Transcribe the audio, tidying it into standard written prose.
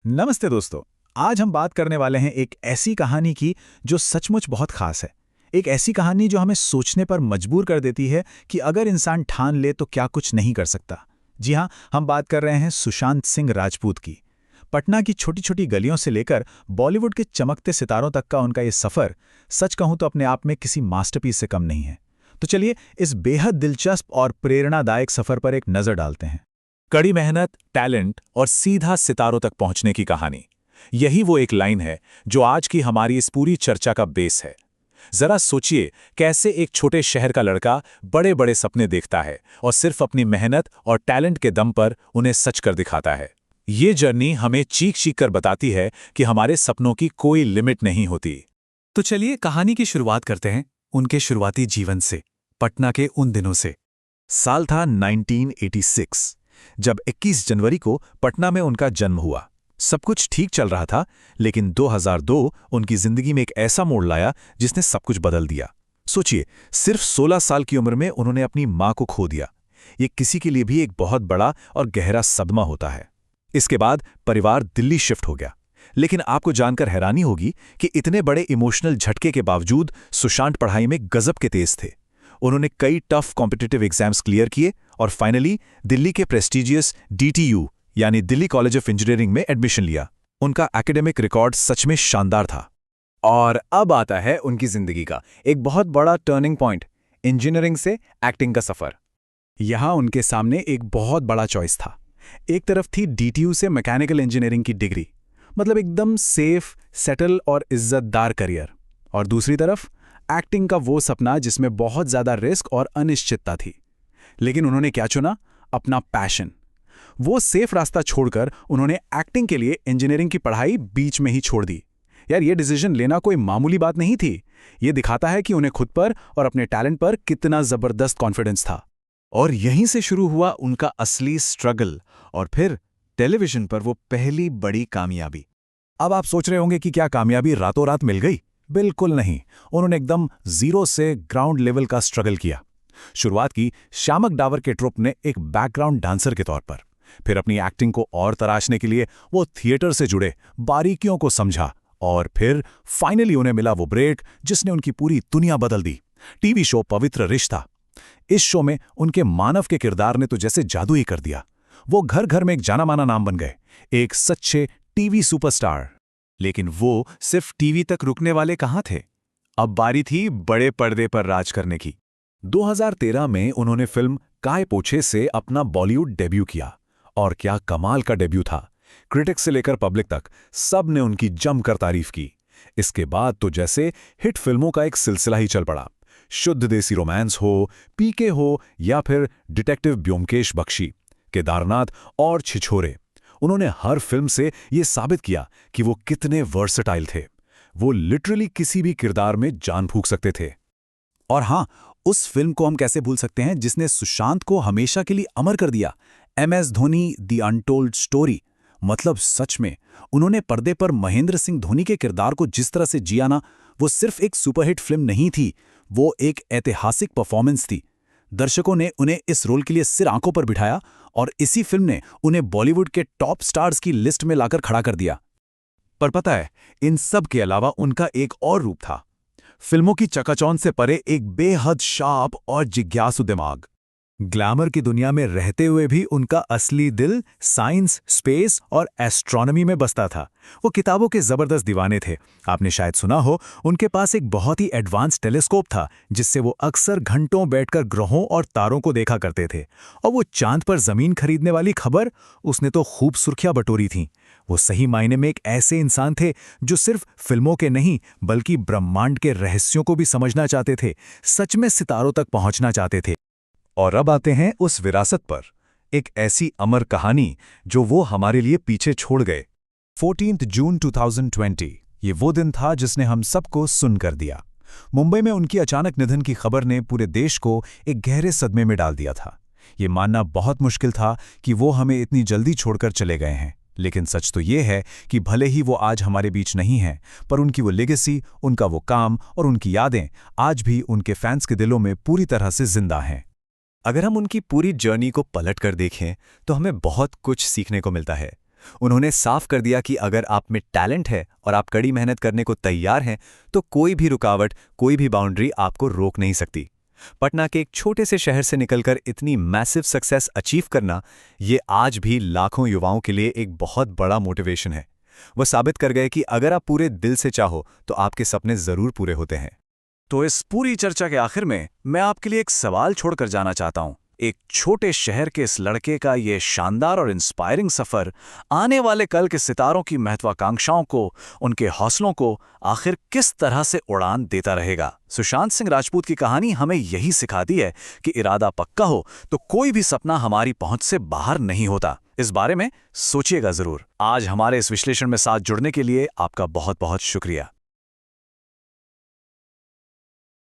नमस्ते दोस्तों। आज हम बात करने वाले हैं एक ऐसी कहानी की जो सचमुच बहुत खास है। एक ऐसी कहानी जो हमें सोचने पर मजबूर कर देती है कि अगर इंसान ठान ले तो क्या कुछ नहीं कर सकता। जी हाँ, हम बात कर रहे हैं सुशांत सिंह राजपूत की। पटना की छोटी छोटी गलियों से लेकर बॉलीवुड के चमकते सितारों तक का उनका ये सफ़र, सच कहूँ तो अपने आप में किसी मास्टरपीस से कम नहीं है। तो चलिए इस बेहद दिलचस्प और प्रेरणादायक सफ़र पर एक नज़र डालते हैं। कड़ी मेहनत, टैलेंट और सीधा सितारों तक पहुंचने की कहानी। यही वो एक लाइन है जो आज की हमारी इस पूरी चर्चा का बेस है। जरा सोचिए कैसे एक छोटे शहर का लड़का बड़े बड़े सपने देखता है और सिर्फ अपनी मेहनत और टैलेंट के दम पर उन्हें सच कर दिखाता है। ये जर्नी हमें चीख चीख कर बताती है कि हमारे सपनों की कोई लिमिट नहीं होती। तो चलिए कहानी की शुरुआत करते हैं उनके शुरुआती जीवन से, पटना के उन दिनों से। साल था 1986, जब 21 जनवरी को पटना में उनका जन्म हुआ। सब कुछ ठीक चल रहा था, लेकिन 2002 उनकी जिंदगी में एक ऐसा मोड़ लाया जिसने सब कुछ बदल दिया। सोचिए, सिर्फ 16 साल की उम्र में उन्होंने अपनी मां को खो दिया। ये किसी के लिए भी एक बहुत बड़ा और गहरा सदमा होता है। इसके बाद परिवार दिल्ली शिफ्ट हो गया। लेकिन आपको जानकर हैरानी होगी कि इतने बड़े इमोशनल झटके के बावजूद सुशांत पढ़ाई में गजब के तेज थे। उन्होंने कई टफ कॉम्पिटिटिव एग्जाम्स क्लियर किए और फाइनली दिल्ली के प्रेस्टिजियस DTU यानी दिल्ली कॉलेज ऑफ इंजीनियरिंग में एडमिशन लिया। उनका एकेडमिक रिकॉर्ड सच में शानदार था। और अब आता है उनकी जिंदगी का एक बहुत बड़ा टर्निंग पॉइंट, इंजीनियरिंग से एक्टिंग का सफर। यहाँ उनके सामने एक बहुत बड़ा चॉइस था। एक तरफ थी DTU से मैकेनिकल इंजीनियरिंग की डिग्री, मतलब एकदम सेफ, सेटल और इज्जतदार करियर, और दूसरी तरफ एक्टिंग का वो सपना जिसमें बहुत ज्यादा रिस्क और अनिश्चितता थी। लेकिन उन्होंने क्या चुना? अपना पैशन। वो सेफ रास्ता छोड़कर उन्होंने एक्टिंग के लिए इंजीनियरिंग की पढ़ाई बीच में ही छोड़ दी। यार, ये डिसीजन लेना कोई मामूली बात नहीं थी। ये दिखाता है कि उन्हें खुद पर और अपने टैलेंट पर कितना जबरदस्त कॉन्फिडेंस था। और यहीं से शुरू हुआ उनका असली स्ट्रगल, और फिर टेलीविजन पर वो पहली बड़ी कामयाबी। अब आप सोच रहे होंगे कि क्या कामयाबी रातों रात मिल गई? बिल्कुल नहीं। उन्होंने एकदम जीरो से ग्राउंड लेवल का स्ट्रगल किया। शुरुआत की शामक डावर के ट्रुप ने एक बैकग्राउंड डांसर के तौर पर। फिर अपनी एक्टिंग को और तराशने के लिए वो थिएटर से जुड़े बारीकियों को समझा, और फिर फाइनली उन्हें मिला वो ब्रेक जिसने उनकी पूरी दुनिया बदल दी। टीवी शो पवित्र रिश्ता। इस शो में उनके मानव के किरदार ने तो जैसे जादू ही कर दिया। वो घर घर में एक जाना माना नाम बन गए, एक सच्चे टीवी सुपरस्टार। लेकिन वो सिर्फ टीवी तक रुकने वाले कहाँ थे? अब बारी थी बड़े पर्दे पर राज करने की। 2013 में उन्होंने फिल्म काय पोछे से अपना बॉलीवुड डेब्यू किया, और क्या कमाल का डेब्यू था। क्रिटिक्स से लेकर पब्लिक तक सब ने उनकी जमकर तारीफ की। इसके बाद तो जैसे हिट फिल्मों का एक सिलसिला ही चल पड़ा। शुद्ध देसी रोमांस हो, PK हो, या फिर डिटेक्टिव ब्योमकेश बख्शी, केदारनाथ और छिछोरे, उन्होंने हर फिल्म से ये साबित किया कि वो कितने वर्सेटाइल थे। वो लिटरली किसी भी किरदार में जान फूंक सकते थे। और हाँ, उस फिल्म को हम कैसे भूल सकते हैं जिसने सुशांत को हमेशा के लिए अमर कर दिया, MS Dhoni the untold story. मतलब सच में उन्होंने पर्दे पर महेंद्र सिंह धोनी के किरदार को जिस तरह से जिया ना, वो सिर्फ एक सुपरहिट फिल्म नहीं थी, वो एक ऐतिहासिक परफॉर्मेंस थी। दर्शकों ने उन्हें इस रोल के लिए सिर आंखों पर बिठाया, और इसी फिल्म ने उन्हें बॉलीवुड के टॉप स्टार्स की लिस्ट में लाकर खड़ा कर दिया। पर पता है, इन सब के अलावा उनका एक और रूप था। फिल्मों की चकाचौंध से परे एक बेहद शार्प और जिज्ञासु दिमाग। ग्लैमर की दुनिया में रहते हुए भी उनका असली दिल साइंस, स्पेस और एस्ट्रोनॉमी में बसता था। वो किताबों के जबरदस्त दीवाने थे। आपने शायद सुना हो, उनके पास एक बहुत ही एडवांस टेलीस्कोप था जिससे वो अक्सर घंटों बैठकर ग्रहों और तारों को देखा करते थे। और वो चांद पर जमीन खरीदने वाली खबर, उसने तो खूब सुर्खियां बटोरी थीं। वो सही मायने में एक ऐसे इंसान थे जो सिर्फ फिल्मों के नहीं बल्कि ब्रह्मांड के रहस्यों को भी समझना चाहते थे, सच में सितारों तक पहुंचना चाहते थे। और अब आते हैं उस विरासत पर, एक ऐसी अमर कहानी जो वो हमारे लिए पीछे छोड़ गए। 14 जून 2020, ये वो दिन था जिसने हम सबको सुन कर दिया। मुंबई में उनकी अचानक निधन की खबर ने पूरे देश को एक गहरे सदमे में डाल दिया था। ये मानना बहुत मुश्किल था कि वो हमें इतनी जल्दी छोड़कर चले गए हैं, लेकिन सच तो ये है कि भले ही वो आज हमारे बीच नहीं हैं, पर उनकी वो लेगेसी, उनका वो काम और उनकी यादें आज भी उनके फैंस के दिलों में पूरी तरह से जिंदा हैं। अगर हम उनकी पूरी जर्नी को पलट कर देखें तो हमें बहुत कुछ सीखने को मिलता है। उन्होंने साफ कर दिया कि अगर आप में टैलेंट है और आप कड़ी मेहनत करने को तैयार हैं तो कोई भी रुकावट, कोई भी बाउंड्री आपको रोक नहीं सकती। पटना के एक छोटे से शहर से निकलकर इतनी मैसिव सक्सेस अचीव करना, ये आज भी लाखों युवाओं के लिए एक बहुत बड़ा मोटिवेशन है। वो साबित कर गए कि अगर आप पूरे दिल से चाहो तो आपके सपने जरूर पूरे होते हैं। तो इस पूरी चर्चा के आखिर में मैं आपके लिए एक सवाल छोड़कर जाना चाहता हूं। एक छोटे शहर के इस लड़के का ये शानदार और इंस्पायरिंग सफर आने वाले कल के सितारों की महत्वाकांक्षाओं को, उनके हौसलों को आखिर किस तरह से उड़ान देता रहेगा। सुशांत सिंह राजपूत की कहानी हमें यही सिखाती है कि इरादा पक्का हो तो कोई भी सपना हमारी पहुंच से बाहर नहीं होता। इस बारे में सोचिएगा जरूर। आज हमारे इस विश्लेषण में साथ जुड़ने के लिए आपका बहुत बहुत शुक्रिया।